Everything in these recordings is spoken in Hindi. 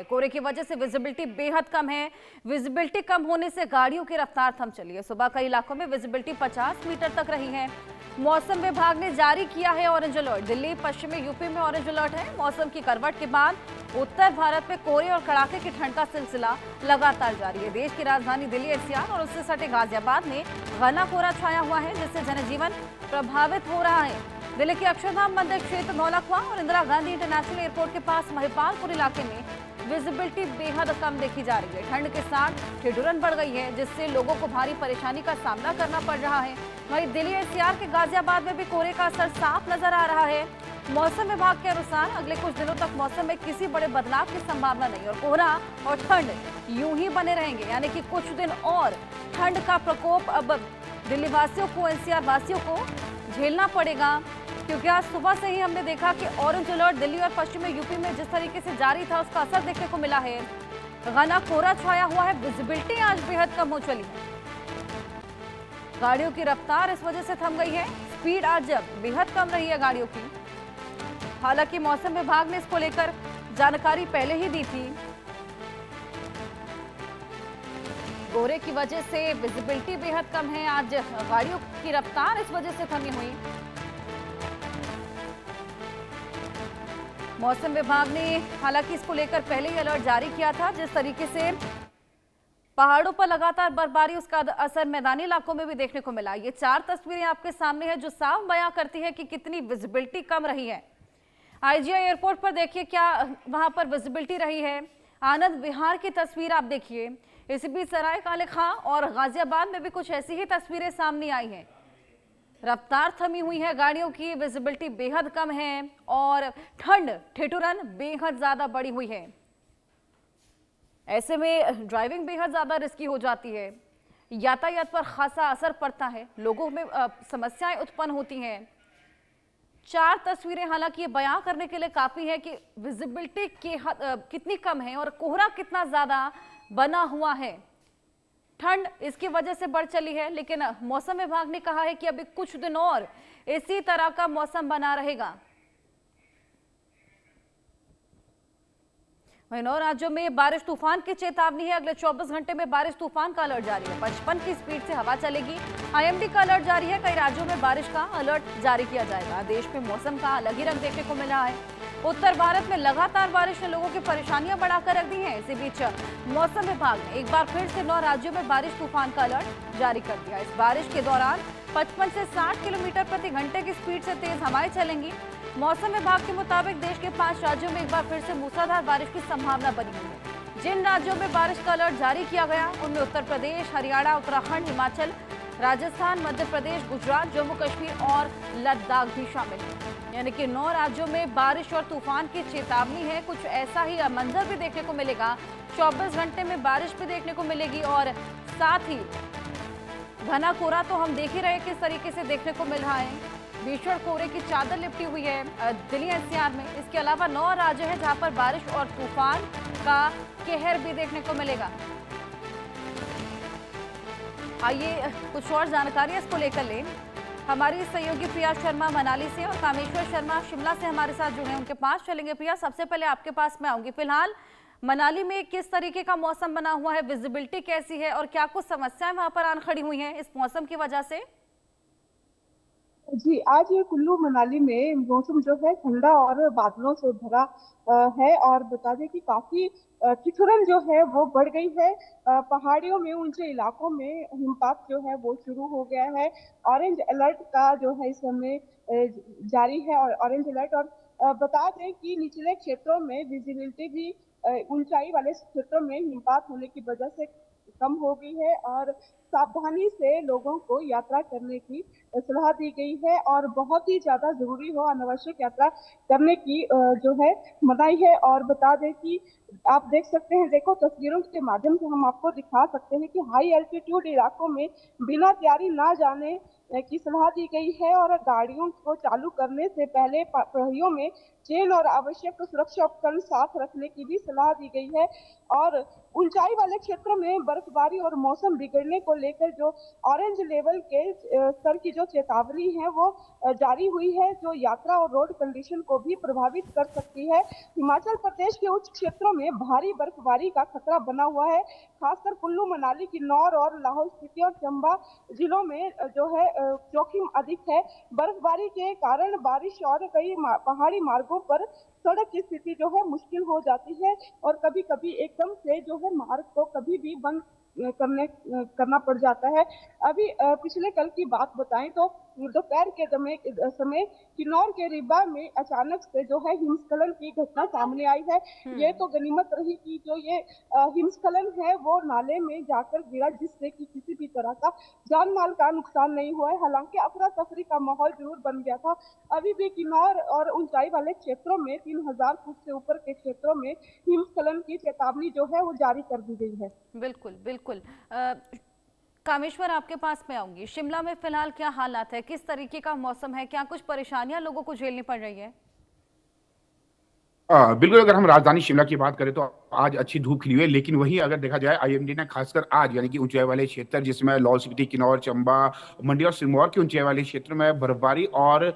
कोहरे की वजह से विजिबिलिटी बेहद कम है। विजिबिलिटी कम होने से गाड़ियों की रफ्तार थम चली है। सुबह कई इलाकों में विजिबिलिटी 50 मीटर तक रही है। मौसम विभाग ने जारी किया है ऑरेंज अलर्ट। दिल्ली, पश्चिमी यूपी में ऑरेंज अलर्ट है। मौसम की करवट के बाद उत्तर भारत में कोहरे और कड़ाके की ठंड का सिलसिला लगातार जारी है। देश की राजधानी दिल्ली, एनसीआर और उससे सटे गाजियाबाद में घना कोहरा छाया हुआ है, जिससे जनजीवन प्रभावित हो रहा है। दिल्ली के अक्षरधाम मंदिर क्षेत्र, नौलखा और इंदिरा गांधी इंटरनेशनल एयरपोर्ट के पास महिपालपुर इलाके में विजिबिलिटी बेहद कम देखी जा रही है। ठंड के साथ ठिठुरन बढ़ गई है, जिससे लोगों को भारी परेशानी का सामना करना पड़ रहा है। वहीं दिल्ली एनसीआर के गाजियाबाद में भी कोहरे का असर साफ नजर आ रहा है। मौसम विभाग के अनुसार अगले कुछ दिनों तक मौसम में किसी बड़े बदलाव की संभावना नहीं और कोहरा और ठंड यूं ही बने रहेंगे, यानी कि कुछ दिन और ठंड का प्रकोप अब दिल्ली वासियों को, एनसीआर वासियों को झेलना पड़ेगा। क्योंकि आज सुबह से ही हमने देखा कि ऑरेंज अलर्ट दिल्ली और पश्चिमी यूपी में जिस तरीके से जारी था, उसका असर देखने को मिला है। घना कोहरा छाया हुआ है, विजिबिलिटी आज बेहद कम हो चली है। गाड़ियों की रफ्तार इस वजह से थम गई है। स्पीड आज बेहद कम रही है गाड़ियों की। हालांकि मौसम विभाग ने इसको लेकर जानकारी पहले ही दी थी। कोहरे की वजह से विजिबिलिटी बेहद कम है। आज गाड़ियों की रफ्तार इस वजह से थमी हुई। मौसम विभाग ने हालांकि इसको लेकर पहले ही अलर्ट जारी किया था। जिस तरीके से पहाड़ों पर लगातार बर्फबारी, उसका असर मैदानी इलाकों में भी देखने को मिला। ये 4 तस्वीरें आपके सामने हैं जो साफ बयां करती है कि कितनी विजिबिलिटी कम रही है। आईजीआई एयरपोर्ट पर देखिए क्या वहां पर विजिबिलिटी रही है। आनंद विहार की तस्वीर आप देखिए। इसी बीच सराय काले खां और गाजियाबाद में भी कुछ ऐसी ही तस्वीरें सामने आई हैं। रफ्तार थमी हुई है गाड़ियों की, विजिबिलिटी बेहद कम है और ठंड ठिठुरन बेहद ज्यादा बढ़ी हुई है। ऐसे में ड्राइविंग बेहद ज्यादा रिस्की हो जाती है। यातायात पर खासा असर पड़ता है, लोगों में समस्याएं उत्पन्न होती हैं। 4 तस्वीरें हालांकि ये बयां करने के लिए काफी है कि विजिबिलिटी कितनी कम है और कोहरा कितना ज्यादा बना हुआ है। ठंड इसकी वजह से बढ़ चली है, लेकिन मौसम विभाग ने कहा है कि अभी कुछ दिन और इसी तरह का मौसम बना रहेगा। वहीं 9 राज्यों में बारिश तूफान की चेतावनी है। अगले 24 घंटे में बारिश तूफान का अलर्ट जारी है। 55 की स्पीड से हवा चलेगी। आईएमडी का अलर्ट जारी है। कई राज्यों में बारिश का अलर्ट जारी किया जाएगा। देश में मौसम का अलग ही रंग देखने को मिल रहा है। उत्तर भारत में लगातार बारिश ने लोगों की परेशानियां बढ़ाकर रख दी हैं। इसी बीच मौसम विभाग ने एक बार फिर से 9 राज्यों में बारिश तूफान का अलर्ट जारी कर दिया। इस बारिश के दौरान 55 से 60 किलोमीटर प्रति घंटे की स्पीड से तेज हवाएं चलेंगी। मौसम विभाग के मुताबिक देश के 5 राज्यों में एक बार फिर से मूसलाधार बारिश की संभावना बनी हुई है। जिन राज्यों में बारिश का अलर्ट जारी किया गया उनमें उत्तर प्रदेश, हरियाणा, उत्तराखंड, हिमाचल, राजस्थान, मध्य प्रदेश, गुजरात, जम्मू कश्मीर और लद्दाख भी शामिल है। यानी कि 9 राज्यों में बारिश और तूफान की चेतावनी है। कुछ ऐसा ही मंजर भी देखने को मिलेगा। 24 घंटे में बारिश भी देखने को मिलेगी और साथ ही घना कोहरा तो हम देख ही रहे किस तरीके से देखने को मिल रहा है। भीषण कोहरे की चादर लिपटी हुई है दिल्ली एनसीआर में। इसके अलावा 9 राज्य हैं जहां पर बारिश और तूफान का कहर भी देखने को मिलेगा। आइए कुछ और जानकारी इसको लेकर लें। हमारी सहयोगी प्रिया शर्मा मनाली से और कामेश्वर शर्मा शिमला से हमारे साथ जुड़े हैं, उनके पास चलेंगे। प्रिया, सबसे पहले आपके पास मैं आऊंगी। फिलहाल मनाली में किस तरीके का मौसम बना हुआ है, विजिबिलिटी कैसी है और क्या कुछ समस्याएं वहां पर आन खड़ी हुई हैं इस मौसम की वजह से? जी, आज ये कुल्लू मनाली में मौसम जो है ठंडा और बादलों से भरा है। और बता दें कि काफी ठिठुरन जो है वो बढ़ गई है। पहाड़ियों में, ऊंचे इलाकों में हिमपात जो है वो शुरू हो गया है। ऑरेंज अलर्ट का जो है इस समय जारी है और ऑरेंज अलर्ट। और बता दें कि निचले क्षेत्रों में विजिबिलिटी भी ऊंचाई वाले क्षेत्रों में हिमपात होने की वजह से कम हो गई है और सावधानी से लोगों को यात्रा करने की सलाह दी गई है। और बहुत ही ज्यादा जरूरी हो अनावश्यक यात्रा करने की जो है मनाही है। और बता दें कि आप देख सकते हैं, देखो तस्वीरों के माध्यम से हम आपको दिखा सकते हैं कि हाई एल्टीट्यूड इलाकों में बिना तैयारी ना जाने की सलाह दी गई है। और गाड़ियों को चालू करने से पहले पहियों में चेन और आवश्यक सुरक्षा उपकरण साथ रखने की भी सलाह दी गई है। और ऊंचाई वाले क्षेत्रों में बर्फबारी और मौसम बिगड़ने को लेकर जो ऑरेंज लेवल के स्तर की जो चेतावनी है वो जारी हुई है, जो यात्रा और रोड कंडीशन को भी प्रभावित कर सकती है। हिमाचल प्रदेश के उच्च क्षेत्रों में भारी बर्फबारी का खतरा बना हुआ है। खासकर कुल्लू मनाली, किन्नौर और लाहौल स्पीति और चंबा जिलों में जो है जोखिम अधिक है। बर्फबारी के कारण बारिश और कई पहाड़ी मार्गों पर सड़क की स्थिति जो है मुश्किल हो जाती है और कभी कभी एकदम से जो है मार्ग को कभी भी बंद करना पड़ जाता है। अभी पिछले कल की बात बताएं तो दोपहर के समय किन्नौर के रिबा में अचानक से जो है हिमस्खलन की घटना सामने आई है। ये तो गनीमत रही कि जो ये हिमस्खलन है वो नाले में जाकर गिरा, जिससे कि किसी भी तरह का जान माल का नुकसान नहीं हुआ है। हालांकि अफरा तफरी का माहौल जरूर बन गया था। अभी भी किन्नौर और ऊंचाई वाले क्षेत्रों में 3000 फुट से ऊपर के क्षेत्रों में हिमस्खलन की चेतावनी जो है वो जारी कर दी गई है। बिल्कुल बिल्कुल। कामेश्वर, आपके पास में आऊंगी। शिमला में फिलहाल क्या हालात है, किस तरीके का मौसम है, क्या कुछ परेशानियां लोगों को झेलनी पड़ रही है? बिल्कुल, अगर हम राजधानी शिमला की बात करें तो आज अच्छी धूप खिली हुई है, लेकिन वही अगर देखा जाए आईएमडी ने खासकर आज यानी कि ऊंचाई वाले क्षेत्र जिसमें लाहौल स्पीति, किन्नौर, चंबा, मंडी और सिरमौर के ऊंचाई वाले क्षेत्र में बर्फबारी और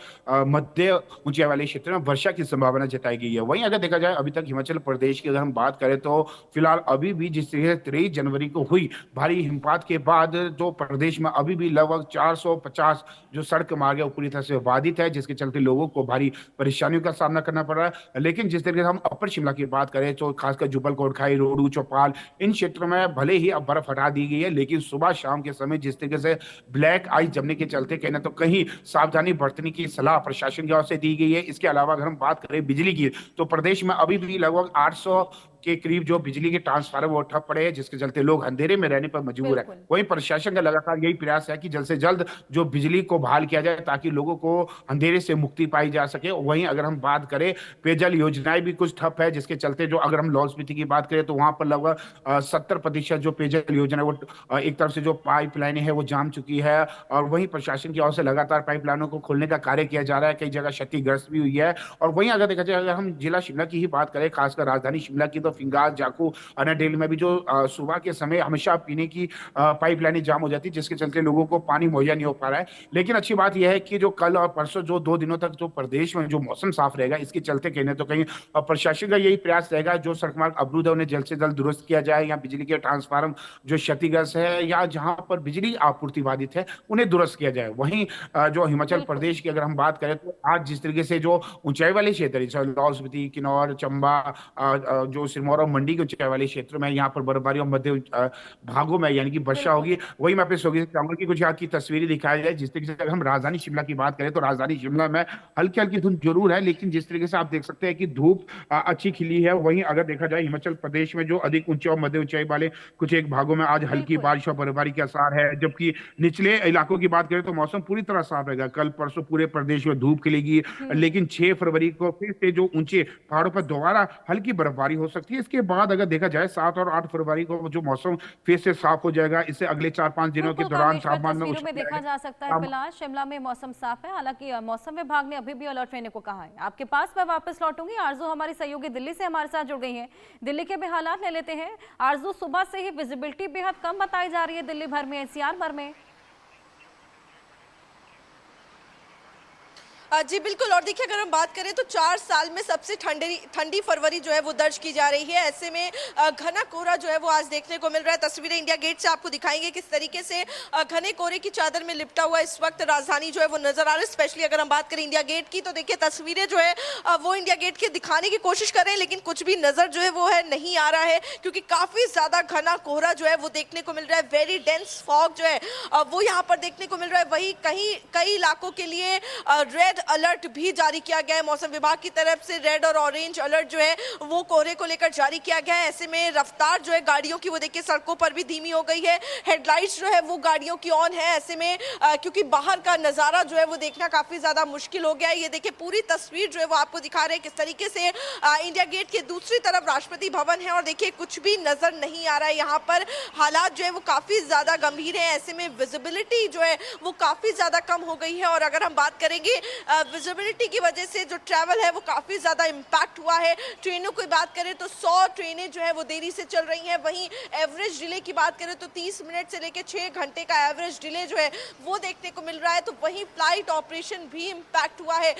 मध्य ऊंचाई वाले क्षेत्र में वर्षा की संभावना जताई गई है। वहीं अगर देखा जाए अभी तक हिमाचल प्रदेश की अगर हम बात करें तो फिलहाल अभी भी जिस तरह 23 जनवरी को हुई भारी हिमपात के बाद जो प्रदेश में अभी भी लगभग 450 जो सड़क मार्ग है वो पूरी तरह से बाधित है, जिसके चलते लोगों को भारी परेशानियों का सामना करना पड़ रहा है। लेकिन जिस तरीके से हम अपर शिमला की बात करें तो खासकर जुब्बल कोटखाई, रोडू, चौपाल इन क्षेत्रों में भले ही अब बर्फ हटा दी गई है, लेकिन सुबह शाम के समय जिस तरीके से ब्लैक आइस जमने के चलते कहीं ना तो कहीं सावधानी बरतने की सलाह प्रशासन की ओर से दी गई है। इसके अलावा अगर हम बात करें बिजली की तो प्रदेश में अभी भी लगभग 800 के करीब जो बिजली के ट्रांसफार्मर वो ठप पड़े हैं, जिसके चलते लोग अंधेरे में रहने पर मजबूर है। वहीं प्रशासन का लगातार यही प्रयास है कि जल्द से जल्द जो बिजली को बहाल किया जाए ताकि लोगों को अंधेरे से मुक्ति पाई जा सके। वहीं अगर हम बात करें पेयजल योजनाएं भी कुछ ठप है, जिसके चलते जो अगर हम लाहौल स्पीति की बात करें तो वहां पर लगभग 70% जो पेयजल योजना है वो एक तरफ से जो पाइपलाइनें है वो जाम चुकी है और वहीं प्रशासन की ओर से लगातार पाइपलाइनों को खोलने का कार्य किया जा रहा है। कई जगह क्षतिग्रस्त भी हुई है। और वहीं अगर देखा जाए अगर हम जिला शिमला की ही बात करें, खासकर राजधानी शिमला की, तो फिंगार, जाकू, अनाडेल में भी जो सुबह के समय हमेशा पीने की पाइपलाइनें जाम हो जाती है, जिसके चलते लोगों को पानी मुहैया नहीं हो पा रहा है। लेकिन अच्छी बात यह है कि जो कल और परसों जो 2 दिनों तक जो प्रदेश में जो मौसम साफ रहेगा, इसके चलते कहीं ना तो कहीं प्रशासन का यही प्रयास रहेगा जो सड़क मार्ग अवरुद्ध है उन्हें जल्द से जल्द दुरुस्त किया जाए, या बिजली के ट्रांसफार्मर जो क्षतिग्रस्त है या जहां पर बिजली आपूर्ति बाधित है उन्हें दुरुस्त किया जाए। वहीं जो हिमाचल प्रदेश की अगर हम बात करें तो आज जिस तरीके से जो ऊंचाई वाले क्षेत्र लाहौल स्पीति, किन्नौर, चंबा, जो सिरमौर और मंडी के ऊंचाई वाले क्षेत्र में यहाँ पर बर्फबारी और मध्य भागों में यानी कि वर्षा होगी। वही मैं अपने सहयोगी से चाहूंगा कि कुछ यहाँ की तस्वीरें दिखाई जाए। जिस तरीके से अगर हम राजधानी शिमला की बात करें तो राजधानी शिमला में हल्की हल्की धुंध जरूर है, लेकिन जिस तरीके से आप देख सकते हैं कि धूप अच्छी खिली है। वहीं अगर देखा जाए हिमाचल प्रदेश में जो अधिक ऊंचे और मध्य ऊंचाई वाले कुछ एक भागों में आज हल्की बारिश और बर्फबारी के आसार है, जबकि निचले इलाकों की बात करें तो मौसम पूरी तरह साफ रहेगा। कल परसों पूरे प्रदेश में धूप खिलेगी, लेकिन 6 फरवरी को फिर से जो ऊंचे पहाड़ों पर दोबारा हल्की बर्फबारी हो सकती है। इसके बाद अगर देखा जाए 7 और 8 फरवरी को जो मौसम फिर से साफ हो जाएगा। इससे अगले 4-5 दिनों के दौरान तापमान में देखा जा सकता है फिलहाल शिमला में मौसम साफ है। हालांकि मौसम विभाग ने अभी भी अलर्ट रहने को कहा है। आपके पास मैं वापस लौटूंगी। आरजू हमारी सहयोगी दिल्ली से हमारे साथ जुड़ गई हैं। दिल्ली के भी हालात ले लेते हैं। आरजू, सुबह से ही विजिबिलिटी बेहद कम बताई जा रही है दिल्ली भर में, एनसीआर भर में। जी बिल्कुल। और देखिए अगर हम बात करें तो 4 साल में सबसे ठंडी फरवरी जो है वो दर्ज की जा रही है। ऐसे में घना कोहरा जो है वो आज देखने को मिल रहा है। तस्वीरें इंडिया गेट से आपको दिखाएंगे किस तरीके से घने कोहरे की चादर में लिपटा हुआ इस वक्त राजधानी जो है वो नजर आ रहा है। स्पेशली अगर हम बात करें इंडिया गेट की तो देखिए तस्वीरें जो है वो इंडिया गेट के दिखाने की कोशिश कर रहे हैं, लेकिन कुछ भी नजर जो है वो है नहीं आ रहा है, क्योंकि काफी ज्यादा घना कोहरा जो है वो देखने को मिल रहा है। वेरी डेंस फॉग जो है वो यहाँ पर देखने को मिल रहा है। वही कई इलाकों के लिए रेड अलर्ट भी जारी किया गया है। मौसम विभाग की तरफ से रेड और ऑरेंज अलर्ट जो है वो कोहरे को लेकर जारी किया गया है। ऐसे में रफ्तार जो है गाड़ियों की वो देखिए सड़कों पर भी धीमी हो गई है। हेडलाइट्स जो है वो गाड़ियों की ऑन है। ऐसे में क्योंकि बाहर का नजारा जो है वो देखना काफी ज्यादा मुश्किल हो गया है। ये देखिए पूरी तस्वीर जो है वो आपको दिखा रहे हैं किस तरीके से इंडिया गेट के दूसरी तरफ राष्ट्रपति भवन है और देखिए कुछ भी नजर नहीं आ रहा है। यहाँ पर हालात जो है वो काफी ज्यादा गंभीर है। ऐसे में विजिबिलिटी जो है वो काफी ज्यादा कम हो गई है। और अगर हम बात करेंगे विजिबिलिटी की वजह से जो ट्रैवल है वो काफ़ी ज़्यादा इम्पैक्ट हुआ है। ट्रेनों की बात करें तो 100 ट्रेनें जो है वो देरी से चल रही हैं। वहीं एवरेज डिले की बात करें तो 30 मिनट से लेकर 6 घंटे का एवरेज डिले जो है वो देखने को मिल रहा है। तो वहीं फ्लाइट ऑपरेशन भी इम्पैक्ट हुआ है।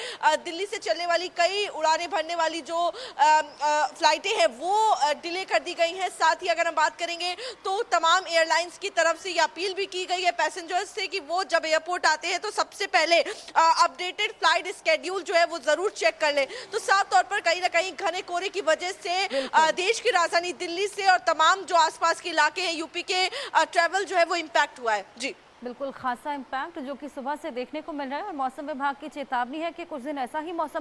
दिल्ली से चलने वाली कई उड़ानें भरने वाली जो फ्लाइटें हैं वो डिले कर दी गई हैं। साथ ही अगर हम बात करेंगे तो तमाम एयरलाइंस की तरफ से ये अपील भी की गई है पैसेंजर्स से कि वो जब एयरपोर्ट आते हैं तो सबसे पहले अपडेटेड फ्लाइट स्केड्यूल जो है वो जरूर चेक कर लें। तो साफ तौर पर कहीं ना कहीं घने कोहरे की वजह से देश की राजधानी दिल्ली से और तमाम जो आसपास के इलाके हैं यूपी के ट्रैवल जो है वो इम्पैक्ट हुआ है। जी बिल्कुल खासा इम्पैक्ट जो कि सुबह से देखने को मिल रहा है और मौसम विभाग की चेतावनी है कि कुछ दिन ऐसा ही मौसम